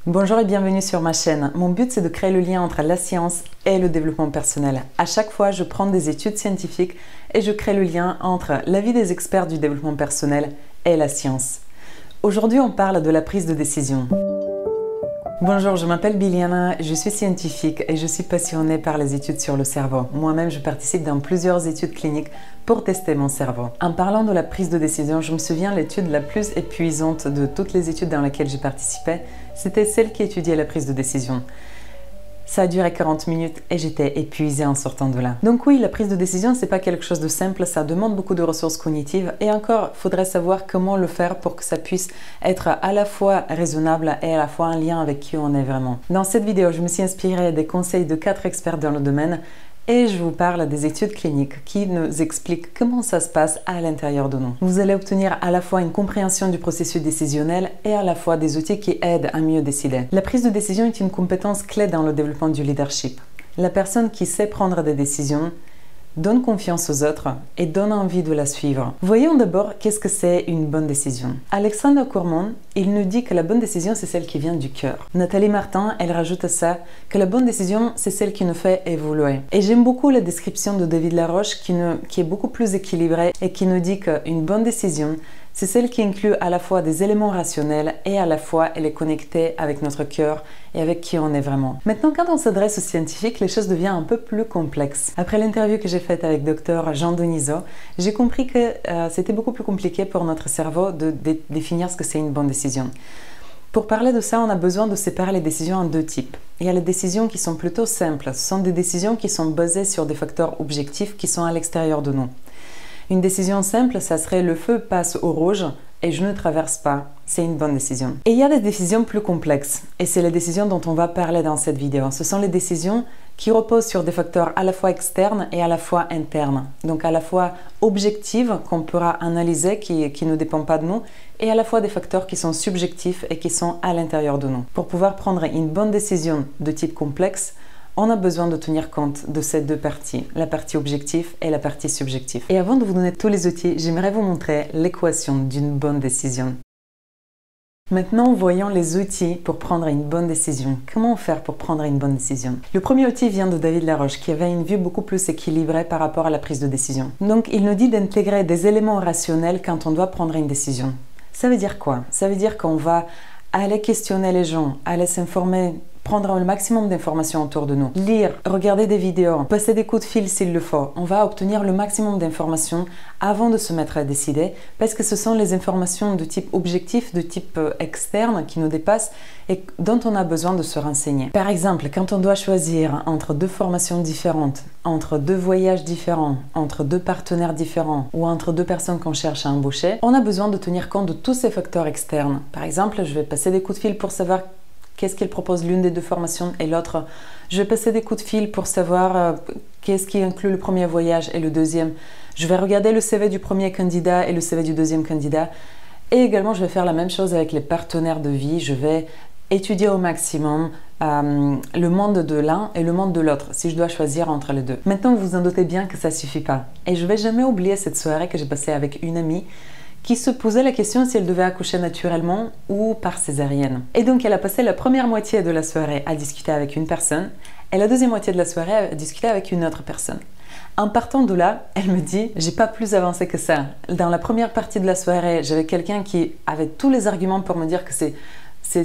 Bonjour et bienvenue sur ma chaîne. Mon but c'est de créer le lien entre la science et le développement personnel. À chaque fois, je prends des études scientifiques et je crée le lien entre l'avis des experts du développement personnel et la science. Aujourd'hui, on parle de la prise de décision. Bonjour, je m'appelle Biliana, je suis scientifique et je suis passionnée par les études sur le cerveau. Moi-même, je participe dans plusieurs études cliniques pour tester mon cerveau. En parlant de la prise de décision, je me souviens l'étude la plus épuisante de toutes les études dans lesquelles j'ai participé, c'était celle qui étudiait la prise de décision. Ça a duré 40 minutes et j'étais épuisée en sortant de là. Donc oui, la prise de décision, c'est pas quelque chose de simple, ça demande beaucoup de ressources cognitives et encore, faudrait savoir comment le faire pour que ça puisse être à la fois raisonnable et à la fois en lien avec qui on est vraiment. Dans cette vidéo, je me suis inspirée des conseils de 4 experts dans le domaine et je vous parle des études cliniques qui nous expliquent comment ça se passe à l'intérieur de nous. Vous allez obtenir à la fois une compréhension du processus décisionnel et à la fois des outils qui aident à mieux décider. La prise de décision est une compétence clé dans le développement du leadership. La personne qui sait prendre des décisions donne confiance aux autres et donne envie de la suivre. Voyons d'abord qu'est-ce que c'est une bonne décision. Alexandre Cormon, il nous dit que la bonne décision, c'est celle qui vient du cœur. Nathalie Martin, elle rajoute à ça que la bonne décision, c'est celle qui nous fait évoluer. Et j'aime beaucoup la description de David Laroche qui est beaucoup plus équilibrée et qui nous dit qu'une bonne décision, c'est celle qui inclut à la fois des éléments rationnels et à la fois elle est connectée avec notre cœur et avec qui on est vraiment. Maintenant, quand on s'adresse aux scientifiques, les choses deviennent un peu plus complexes. Après l'interview que j'ai faite avec Dr Jean Denisot, j'ai compris que c'était beaucoup plus compliqué pour notre cerveau de définir ce que c'est une bonne décision. Pour parler de ça, on a besoin de séparer les décisions en deux types. Il y a les décisions qui sont plutôt simples. Ce sont des décisions qui sont basées sur des facteurs objectifs qui sont à l'extérieur de nous. Une décision simple, ça serait le feu passe au rouge et je ne traverse pas. C'est une bonne décision. Et il y a des décisions plus complexes et c'est les décisions dont on va parler dans cette vidéo. Ce sont les décisions qui reposent sur des facteurs à la fois externes et à la fois internes. Donc à la fois objectifs qu'on pourra analyser, qui ne dépendent pas de nous, et à la fois des facteurs qui sont subjectifs et qui sont à l'intérieur de nous. Pour pouvoir prendre une bonne décision de type complexe, on a besoin de tenir compte de ces deux parties, la partie objective et la partie subjective. Et avant de vous donner tous les outils, j'aimerais vous montrer l'équation d'une bonne décision. Maintenant, voyons les outils pour prendre une bonne décision. Comment faire pour prendre une bonne décision? Le premier outil vient de David Laroche, qui avait une vue beaucoup plus équilibrée par rapport à la prise de décision. Donc, il nous dit d'intégrer des éléments rationnels quand on doit prendre une décision. Ça veut dire quoi? Ça veut dire qu'on va aller questionner les gens, aller s'informer, prendre le maximum d'informations autour de nous, lire, regarder des vidéos, passer des coups de fil s'il le faut. On va obtenir le maximum d'informations avant de se mettre à décider parce que ce sont les informations de type objectif, de type externe qui nous dépassent et dont on a besoin de se renseigner. Par exemple, quand on doit choisir entre deux formations différentes, entre deux voyages différents, entre deux partenaires différents ou entre deux personnes qu'on cherche à embaucher, on a besoin de tenir compte de tous ces facteurs externes. Par exemple, je vais passer des coups de fil pour savoir qu'est-ce qu'il propose l'une des deux formations et l'autre. Je vais passer des coups de fil pour savoir qu'est-ce qui inclut le premier voyage et le deuxième. Je vais regarder le CV du premier candidat et le CV du deuxième candidat. Et également, je vais faire la même chose avec les partenaires de vie. Je vais étudier au maximum le monde de l'un et le monde de l'autre, si je dois choisir entre les deux. Maintenant, vous vous en doutez bien que ça ne suffit pas. Et je ne vais jamais oublier cette soirée que j'ai passée avec une amie qui se posait la question si elle devait accoucher naturellement ou par césarienne. Et donc elle a passé la première moitié de la soirée à discuter avec une personne et la deuxième moitié de la soirée à discuter avec une autre personne. En partant de là, elle me dit « j'ai pas plus avancé que ça ». Dans la première partie de la soirée, j'avais quelqu'un qui avait tous les arguments pour me dire que c'est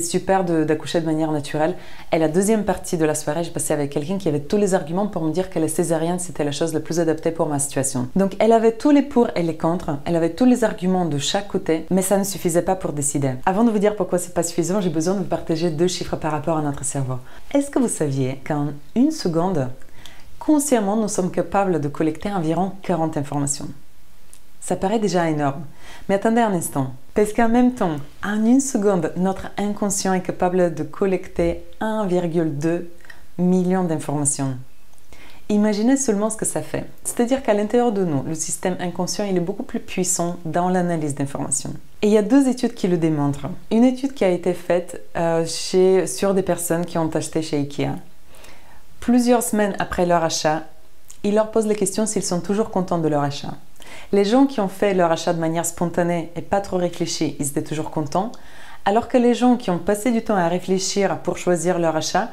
super d'accoucher de manière naturelle. Et la deuxième partie de la soirée, j'ai passé avec quelqu'un qui avait tous les arguments pour me dire que la césarienne, c'était la chose la plus adaptée pour ma situation. Donc, elle avait tous les pour et les contre, elle avait tous les arguments de chaque côté, mais ça ne suffisait pas pour décider. Avant de vous dire pourquoi c'est pas suffisant, j'ai besoin de vous partager 2 chiffres par rapport à notre cerveau. Est-ce que vous saviez qu'en une seconde, consciemment, nous sommes capables de collecter environ 40 informations? Ça paraît déjà énorme. Mais attendez un instant, parce qu'en même temps, en une seconde, notre inconscient est capable de collecter 1,2 million d'informations. Imaginez seulement ce que ça fait. C'est-à-dire qu'à l'intérieur de nous, le système inconscient il est beaucoup plus puissant dans l'analyse d'informations. Et il y a 2 études qui le démontrent. Une étude qui a été faite sur des personnes qui ont acheté chez Ikea. Plusieurs semaines après leur achat, ils leur posent la question s'ils sont toujours contents de leur achat. Les gens qui ont fait leur achat de manière spontanée et pas trop réfléchie, ils étaient toujours contents. Alors que les gens qui ont passé du temps à réfléchir pour choisir leur achat,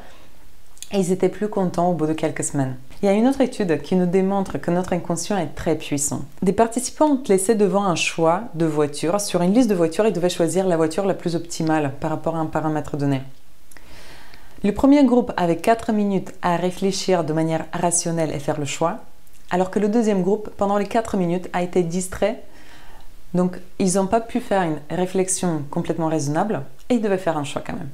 ils étaient plus contents au bout de quelques semaines. Il y a une autre étude qui nous démontre que notre inconscient est très puissant. Des participants ont laissé devant un choix de voiture. Sur une liste de voitures, ils devaient choisir la voiture la plus optimale par rapport à un paramètre donné. Le premier groupe avait 4 minutes à réfléchir de manière rationnelle et faire le choix, alors que le deuxième groupe, pendant les 4 minutes, a été distrait. Donc, ils n'ont pas pu faire une réflexion complètement raisonnable et ils devaient faire un choix quand même.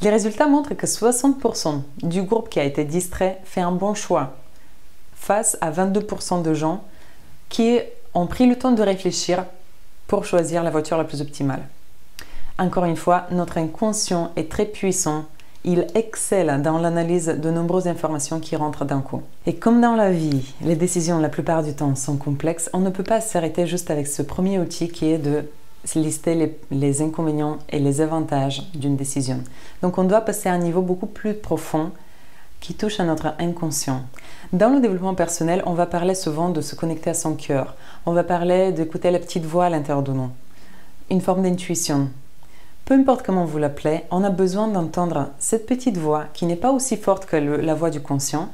Les résultats montrent que 60% du groupe qui a été distrait fait un bon choix face à 22% de gens qui ont pris le temps de réfléchir pour choisir la voiture la plus optimale. Encore une fois, notre inconscient est très puissant. Il excelle dans l'analyse de nombreuses informations qui rentrent d'un coup. Et comme dans la vie, les décisions la plupart du temps sont complexes, on ne peut pas s'arrêter juste avec ce premier outil qui est de lister les inconvénients et les avantages d'une décision. Donc on doit passer à un niveau beaucoup plus profond qui touche à notre inconscient. Dans le développement personnel, on va parler souvent de se connecter à son cœur. On va parler d'écouter la petite voix à l'intérieur de nous. Une forme d'intuition. Peu importe comment vous l'appelez, on a besoin d'entendre cette petite voix qui n'est pas aussi forte que la voix du conscient,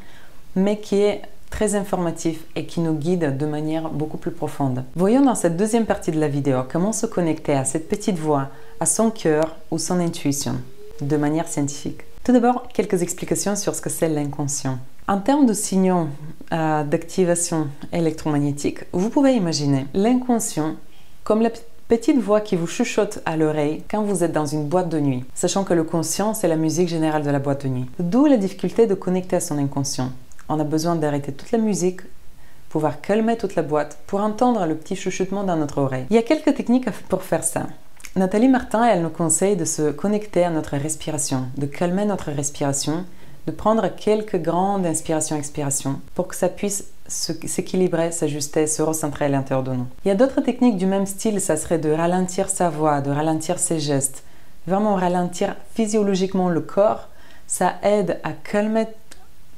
mais qui est très informatif et qui nous guide de manière beaucoup plus profonde. Voyons dans cette deuxième partie de la vidéo comment se connecter à cette petite voix, à son cœur ou son intuition, de manière scientifique. Tout d'abord, quelques explications sur ce que c'est l'inconscient. En termes de signaux d'activation électromagnétique, vous pouvez imaginer l'inconscient comme la petite voix qui vous chuchote à l'oreille quand vous êtes dans une boîte de nuit, sachant que le conscient, c'est la musique générale de la boîte de nuit. D'où la difficulté de connecter à son inconscient. On a besoin d'arrêter toute la musique, pouvoir calmer toute la boîte pour entendre le petit chuchotement dans notre oreille. Il y a quelques techniques pour faire ça. Nathalie Martin, elle nous conseille de se connecter à notre respiration, de calmer notre respiration, de prendre quelques grandes inspirations-expirations pour que ça puisse s'équilibrer, s'ajuster, se recentrer à l'intérieur de nous. Il y a d'autres techniques du même style, ça serait de ralentir sa voix, de ralentir ses gestes, vraiment ralentir physiologiquement le corps. Ça aide à calmer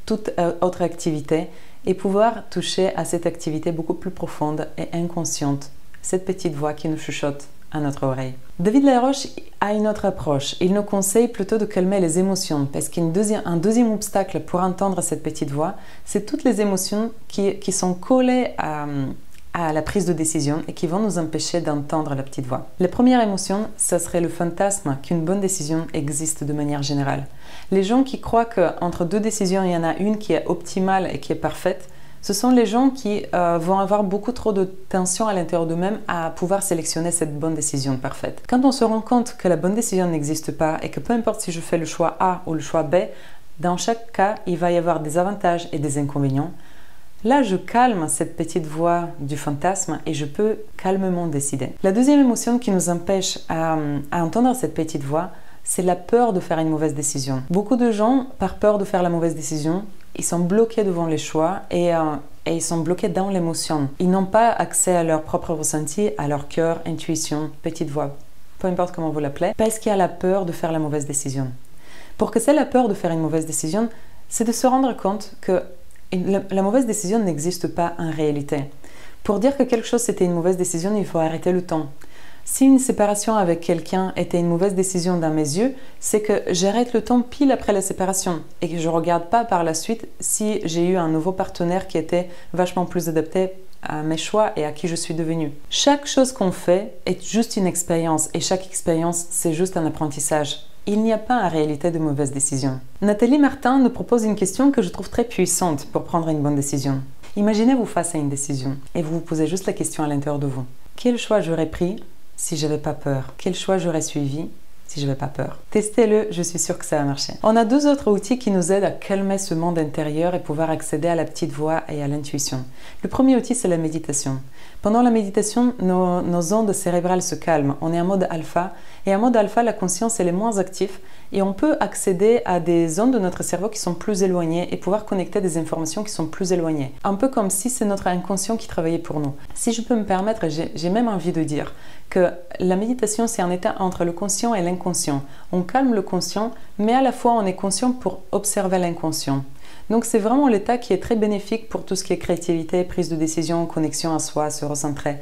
toute autre activité et pouvoir toucher à cette activité beaucoup plus profonde et inconsciente, cette petite voix qui nous chuchote à notre oreille. David Laroche a une autre approche. Il nous conseille plutôt de calmer les émotions parce qu'un deuxième obstacle pour entendre cette petite voix, c'est toutes les émotions qui sont collées à la prise de décision et qui vont nous empêcher d'entendre la petite voix. La première émotion, ça serait le fantasme qu'une bonne décision existe de manière générale. Les gens qui croient qu'entre deux décisions, il y en a une qui est optimale et qui est parfaite, ce sont les gens qui vont avoir beaucoup trop de tension à l'intérieur d'eux-mêmes à pouvoir sélectionner cette bonne décision parfaite. Quand on se rend compte que la bonne décision n'existe pas et que peu importe si je fais le choix A ou le choix B, dans chaque cas, il va y avoir des avantages et des inconvénients. Là, je calme cette petite voix du fantasme et je peux calmement décider. La deuxième émotion qui nous empêche à entendre cette petite voix, c'est la peur de faire une mauvaise décision. Beaucoup de gens, par peur de faire la mauvaise décision, ils sont bloqués devant les choix et ils sont bloqués dans l'émotion. Ils n'ont pas accès à leur propre ressenti, à leur cœur, intuition, petite voix, peu importe comment vous l'appelez, parce qu'il y a la peur de faire la mauvaise décision. Pour que c'est la peur de faire une mauvaise décision, c'est de se rendre compte que la mauvaise décision n'existe pas en réalité. Pour dire que quelque chose c'était une mauvaise décision, il faut arrêter le temps. Si une séparation avec quelqu'un était une mauvaise décision dans mes yeux, c'est que j'arrête le temps pile après la séparation et que je ne regarde pas par la suite si j'ai eu un nouveau partenaire qui était vachement plus adapté à mes choix et à qui je suis devenue. Chaque chose qu'on fait est juste une expérience et chaque expérience, c'est juste un apprentissage. Il n'y a pas en réalité de mauvaise décision. Nathalie Martin nous propose une question que je trouve très puissante pour prendre une bonne décision. Imaginez-vous face à une décision et vous vous posez juste la question à l'intérieur de vous. Quel choix j'aurais pris si je n'avais pas peur? Quel choix j'aurais suivi si je n'avais pas peur? Testez-le, je suis sûre que ça va marcher. On a deux autres outils qui nous aident à calmer ce monde intérieur et pouvoir accéder à la petite voix et à l'intuition. Le premier outil, c'est la méditation. Pendant la méditation, nos ondes cérébrales se calment. On est en mode alpha et en mode alpha, la conscience elle est moins active et on peut accéder à des zones de notre cerveau qui sont plus éloignées et pouvoir connecter des informations qui sont plus éloignées. Un peu comme si c'est notre inconscient qui travaillait pour nous. Si je peux me permettre, j'ai même envie de dire que la méditation, c'est un état entre le conscient et l'inconscient. On calme le conscient, mais à la fois on est conscient pour observer l'inconscient. Donc c'est vraiment l'état qui est très bénéfique pour tout ce qui est créativité, prise de décision, connexion à soi, se recentrer.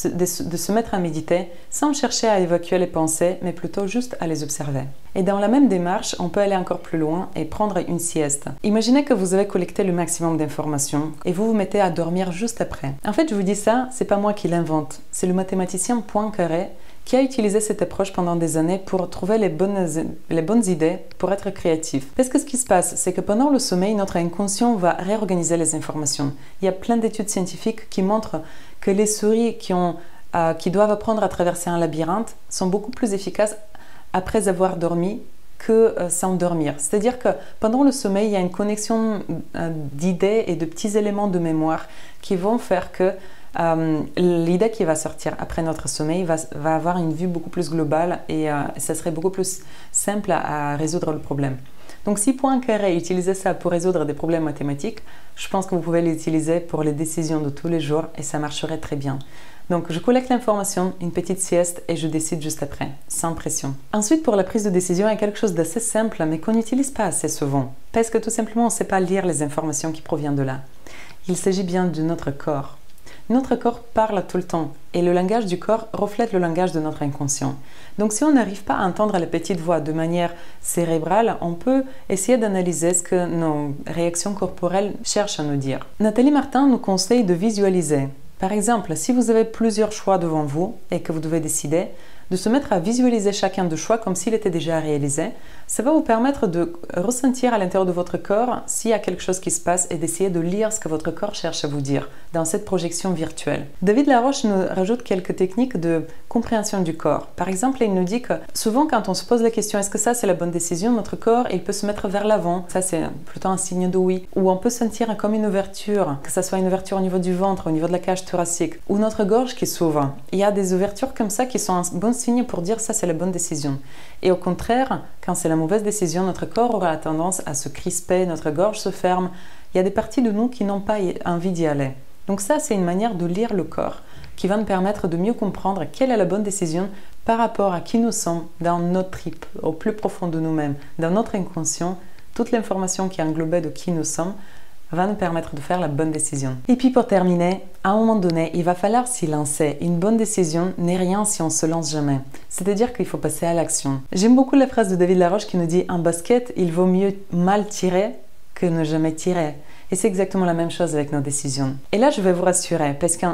de se mettre à méditer sans chercher à évacuer les pensées, mais plutôt juste à les observer. Et dans la même démarche, on peut aller encore plus loin et prendre une sieste. Imaginez que vous avez collecté le maximum d'informations et vous vous mettez à dormir juste après. En fait, je vous dis ça, c'est pas moi qui l'invente, c'est le mathématicien Poincaré qui a utilisé cette approche pendant des années pour trouver les bonnes idées pour être créatif. Parce que ce qui se passe, c'est que pendant le sommeil, notre inconscient va réorganiser les informations. Il y a plein d'études scientifiques qui montrent que les souris qui doivent apprendre à traverser un labyrinthe sont beaucoup plus efficaces après avoir dormi que sans dormir. C'est-à-dire que pendant le sommeil, il y a une connexion d'idées et de petits éléments de mémoire qui vont faire que l'idée qui va sortir après notre sommeil va avoir une vue beaucoup plus globale et ça serait beaucoup plus simple à résoudre le problème. Donc si Poincaré utilisait ça pour résoudre des problèmes mathématiques, je pense que vous pouvez l'utiliser pour les décisions de tous les jours et ça marcherait très bien. Donc je collecte l'information, une petite sieste et je décide juste après, sans pression. Ensuite, pour la prise de décision, il y a quelque chose d'assez simple mais qu'on n'utilise pas assez souvent. Parce que tout simplement, on ne sait pas lire les informations qui proviennent de là. Il s'agit bien de notre corps. Notre corps parle tout le temps et le langage du corps reflète le langage de notre inconscient. Donc si on n'arrive pas à entendre la petite voix de manière cérébrale, on peut essayer d'analyser ce que nos réactions corporelles cherchent à nous dire. Nathalie Martin nous conseille de visualiser. Par exemple, si vous avez plusieurs choix devant vous et que vous devez décider, de se mettre à visualiser chacun de choix comme s'il était déjà réalisé, ça va vous permettre de ressentir à l'intérieur de votre corps s'il y a quelque chose qui se passe et d'essayer de lire ce que votre corps cherche à vous dire dans cette projection virtuelle. David Laroche nous rajoute quelques techniques de compréhension du corps. Par exemple, il nous dit que souvent quand on se pose la question est-ce que ça c'est la bonne décision, notre corps il peut se mettre vers l'avant, ça c'est plutôt un signe de oui, ou on peut sentir comme une ouverture, que ça soit une ouverture au niveau du ventre, au niveau de la cage thoracique, ou notre gorge qui s'ouvre. Il y a des ouvertures comme ça qui sont un bon signe pour dire ça c'est la bonne décision. Et au contraire, quand c'est la mauvaise décision, notre corps aura tendance à se crisper, notre gorge se ferme. Il y a des parties de nous qui n'ont pas envie d'y aller. Donc ça, c'est une manière de lire le corps qui va nous permettre de mieux comprendre quelle est la bonne décision par rapport à qui nous sommes dans notre trip, au plus profond de nous-mêmes, dans notre inconscient. Toute l'information qui est englobée de qui nous sommes va nous permettre de faire la bonne décision. Et puis pour terminer, à un moment donné, il va falloir s'y lancer. Une bonne décision n'est rien si on ne se lance jamais. C'est-à-dire qu'il faut passer à l'action. J'aime beaucoup la phrase de David Laroche qui nous dit « En basket, il vaut mieux mal tirer que ne jamais tirer ». Et c'est exactement la même chose avec nos décisions. Et là, je vais vous rassurer parce que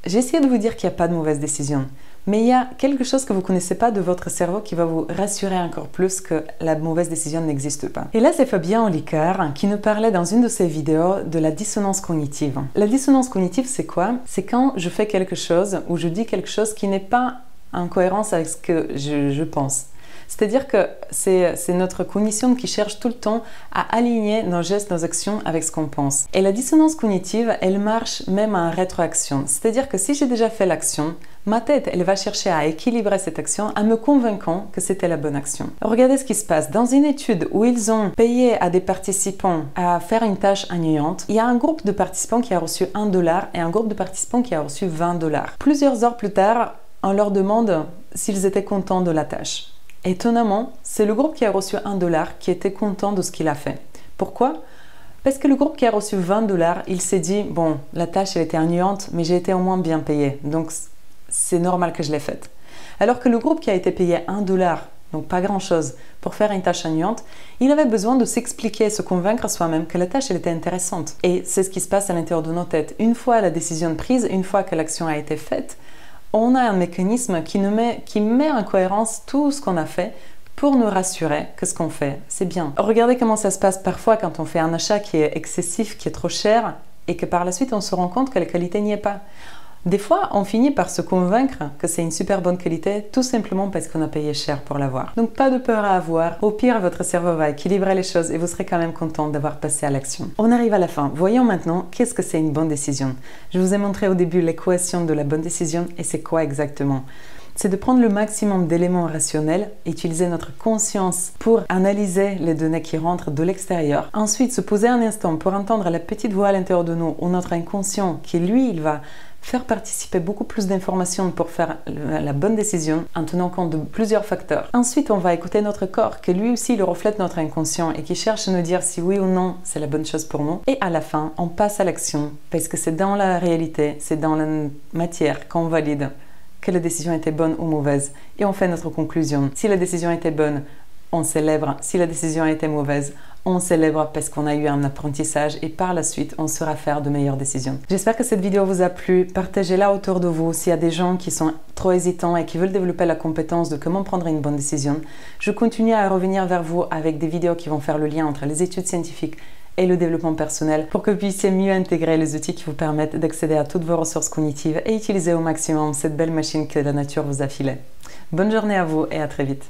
j'ai essayé de vous dire qu'il n'y a pas de mauvaise décision. Mais il y a quelque chose que vous ne connaissez pas de votre cerveau qui va vous rassurer encore plus que la mauvaise décision n'existe pas. Et là, c'est Fabien Olicard qui nous parlait dans une de ses vidéos de la dissonance cognitive. La dissonance cognitive, c'est quoi? C'est quand je fais quelque chose ou je dis quelque chose qui n'est pas en cohérence avec ce que je pense. C'est-à-dire que c'est notre cognition qui cherche tout le temps à aligner nos gestes, nos actions avec ce qu'on pense. Et la dissonance cognitive, elle marche même en rétroaction. C'est-à-dire que si j'ai déjà fait l'action, ma tête, elle va chercher à équilibrer cette action en me convainquant que c'était la bonne action. Regardez ce qui se passe. Dans une étude où ils ont payé à des participants à faire une tâche ennuyante, il y a un groupe de participants qui a reçu $1 et un groupe de participants qui a reçu $20. Plusieurs heures plus tard, on leur demande s'ils étaient contents de la tâche. Étonnamment, c'est le groupe qui a reçu $1 qui était content de ce qu'il a fait. Pourquoi? Parce que le groupe qui a reçu $20, il s'est dit « Bon, la tâche elle était ennuyante, mais j'ai été au moins bien payé, donc c'est normal que je l'ai faite. » Alors que le groupe qui a été payé $1, donc pas grand-chose, pour faire une tâche ennuyante, il avait besoin de s'expliquer et se convaincre soi-même que la tâche elle était intéressante. Et c'est ce qui se passe à l'intérieur de nos têtes. Une fois la décision prise, une fois que l'action a été faite, on a un mécanisme qui met en cohérence tout ce qu'on a fait pour nous rassurer que ce qu'on fait, c'est bien. Regardez comment ça se passe parfois quand on fait un achat qui est excessif, qui est trop cher, et que par la suite on se rend compte que la qualité n'y est pas. Des fois, on finit par se convaincre que c'est une super bonne qualité, tout simplement parce qu'on a payé cher pour l'avoir. Donc pas de peur à avoir. Au pire, votre cerveau va équilibrer les choses et vous serez quand même content d'avoir passé à l'action. On arrive à la fin. Voyons maintenant qu'est-ce que c'est une bonne décision. Je vous ai montré au début l'équation de la bonne décision et c'est quoi exactement? C'est de prendre le maximum d'éléments rationnels, utiliser notre conscience pour analyser les données qui rentrent de l'extérieur. Ensuite, se poser un instant pour entendre la petite voix à l'intérieur de nous ou notre inconscient qui, lui, il va faire participer beaucoup plus d'informations pour faire la bonne décision en tenant compte de plusieurs facteurs. Ensuite, on va écouter notre corps, que lui aussi il reflète notre inconscient et qui cherche à nous dire si oui ou non c'est la bonne chose pour nous. Et à la fin, on passe à l'action parce que c'est dans la réalité, c'est dans la matière qu'on valide que la décision était bonne ou mauvaise. Et on fait notre conclusion. Si la décision était bonne, on célèbre. Si la décision était mauvaise, on célèbre parce qu'on a eu un apprentissage et par la suite, on saura faire de meilleures décisions. J'espère que cette vidéo vous a plu. Partagez-la autour de vous. S'il y a des gens qui sont trop hésitants et qui veulent développer la compétence de comment prendre une bonne décision, je continue à revenir vers vous avec des vidéos qui vont faire le lien entre les études scientifiques et le développement personnel pour que vous puissiez mieux intégrer les outils qui vous permettent d'accéder à toutes vos ressources cognitives et utiliser au maximum cette belle machine que la nature vous a filée. Bonne journée à vous et à très vite.